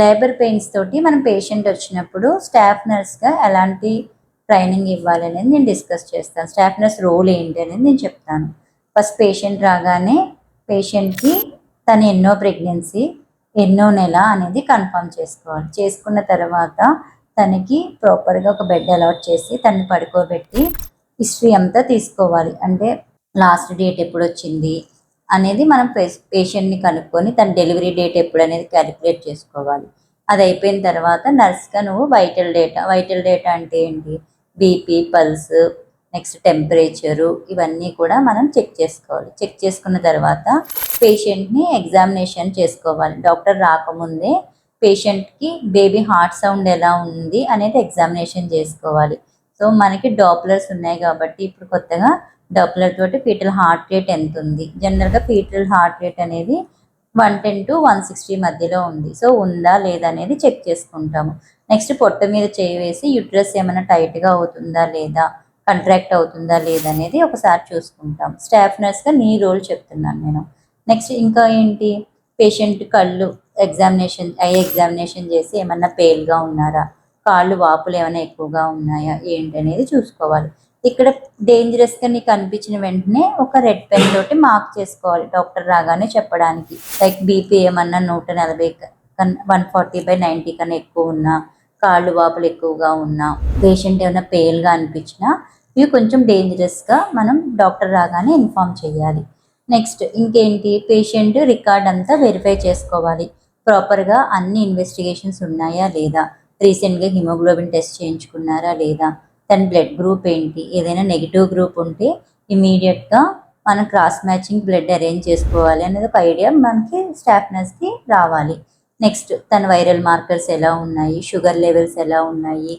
Labour pains తోటి మనం patient వచ్చినప్పుడు స్టాఫ్ నర్స్గా ఎలాంటి ట్రైనింగ్ ఇవ్వాలి అనేది నేను డిస్కస్ చేస్తాను. స్టాఫ్ నర్స్ రోల్ ఏంటి అనేది నేను చెప్తాను. ఫస్ట్ పేషెంట్ రాగానే పేషెంట్కి తను ఎన్నో ప్రెగ్నెన్సీ, ఎన్నో నెల అనేది కన్ఫర్మ్ చేసుకోవాలి. చేసుకున్న తర్వాత తనకి ప్రాపర్గా ఒక బెడ్ అలాట్ చేసి తనని పడుకోబెట్టి హిస్టరీ అంతా తీసుకోవాలి. అంటే లాస్ట్ డేట్ ఎప్పుడు వచ్చింది అనేది మనం పేషెంట్ని కనుక్కొని తన డెలివరీ డేట్ ఎప్పుడు అనేది క్యాలిక్యులేట్ చేసుకోవాలి. అది అయిపోయిన తర్వాత నర్స్గా నువ్వు వైటల్ డేటా అంటే ఏంటి, బీపీ, పల్స్, నెక్స్ట్ టెంపరేచరు, ఇవన్నీ కూడా మనం చెక్ చేసుకోవాలి. చెక్ చేసుకున్న తర్వాత పేషెంట్ని ఎగ్జామినేషన్ చేసుకోవాలి. డాక్టర్ రాకముందే పేషెంట్కి బేబీ హార్ట్ సౌండ్ ఎలా ఉంది అనేది ఎగ్జామినేషన్ చేసుకోవాలి. సో మనకి డాప్లర్స్ ఉన్నాయి కాబట్టి ఇప్పుడు కొత్తగా డాప్లర్ తోటి ఫీటల్ హార్ట్ రేట్ ఎంత ఉంది. జనరల్గా ఫీటల్ హార్ట్ రేట్ అనేది 110 to 160 మధ్యలో ఉంది. సో ఉందా లేదా అనేది చెక్ చేసుకుంటాము. నెక్స్ట్ పొట్ట మీద చేయి వేసి యూట్రస్ ఏమైనా టైట్గా అవుతుందా లేదా, కంట్రాక్ట్ అవుతుందా లేదా అనేది ఒకసారి చూసుకుంటాం. స్టాఫ్ నర్స్గా నీ రోల్ చెప్తున్నాను నేను. నెక్స్ట్ ఇంకా ఏంటి, పేషెంట్ కళ్ళు ఎగ్జామినేషన్ చేసి ఏమన్నా పేల్గా ఉన్నారా, కాళ్ళు వాపులు ఏమైనా ఎక్కువగా ఉన్నాయా ఏంటి అనేది చూసుకోవాలి. ఇక్కడ డేంజరస్గా నీకు అనిపించిన వెంటనే ఒక రెడ్ పెన్ తోటి మార్క్ చేసుకోవాలి డాక్టర్ రాగానే చెప్పడానికి. లైక్ బీపీ ఏమన్నా 140 140/90 కన్నా ఎక్కువ ఉన్నా, కాళ్ళు వాపులు ఎక్కువగా ఉన్నా, పేషెంట్ ఏమైనా పేల్గా అనిపించినా ఇవి కొంచెం డేంజరస్గా మనం డాక్టర్ రాగానే ఇన్ఫామ్ చేయాలి. నెక్స్ట్ ఇంకేంటి, పేషెంట్ రికార్డ్ అంతా వెరిఫై చేసుకోవాలి. ప్రాపర్గా అన్ని ఇన్వెస్టిగేషన్స్ ఉన్నాయా లేదా, రీసెంట్గా హిమోగ్లోబిన్ టెస్ట్ చేయించుకున్నారా లేదా, తన బ్లడ్ గ్రూప్ ఏంటి, ఏదైనా నెగిటివ్ గ్రూప్ ఉంటే ఇమీడియట్గా మనం క్రాస్ మ్యాచింగ్ బ్లడ్ అరేంజ్ చేసుకోవాలి అనేది ఒక ఐడియా మనకి స్టాఫ్ నర్స్కి రావాలి. నెక్స్ట్ తన వైరల్ మార్కర్స్ ఎలా ఉన్నాయి, షుగర్ లెవెల్స్ ఎలా ఉన్నాయి,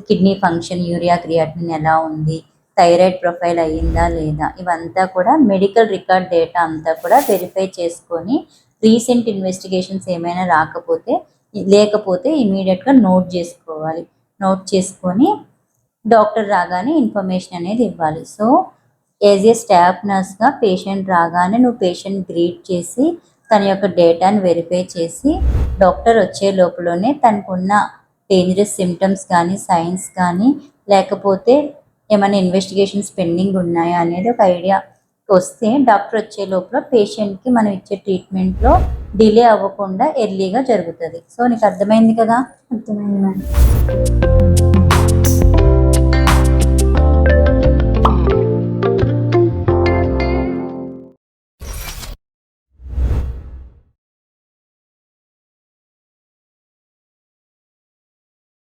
కిడ్నీ ఫంక్షన్, యూరియా క్రియాటినిన్ ఎలా ఉంది, థైరాయిడ్ ప్రొఫైల్ అయ్యిందా లేదా, ఇవంతా కూడా మెడికల్ రికార్డ్ డేటా అంతా కూడా వెరిఫై చేసుకొని రీసెంట్ ఇన్వెస్టిగేషన్స్ ఏమైనా లేకపోతే ఇమీడియట్గా నోట్ చేసుకోవాలి. నోట్ చేసుకొని డాక్టర్ రాగానే ఇన్ఫర్మేషన్ అనేది ఇవ్వాలి. సో యాజ్ ఏ స్టాఫ్ నర్స్గా పేషెంట్ రాగానే నువ్వు పేషెంట్ గ్రీట్ చేసి తన యొక్క డేటాని వెరిఫై చేసి డాక్టర్ వచ్చే లోపలనే తనకున్న డేంజరస్ సిమ్టమ్స్ కానీ, సైన్స్ కానీ, లేకపోతే ఏమైనా ఇన్వెస్టిగేషన్స్ పెండింగ్ ఉన్నాయా అనేది ఒక ఐడియా వస్తే డాక్టర్ వచ్చే లోపల పేషెంట్కి మనం ఇచ్చే ట్రీట్మెంట్లో డిలే అవ్వకుండా ఎర్లీగా జరుగుతుంది. సో నీకు అర్థమైంది కదా? అర్థమైంది మేడం.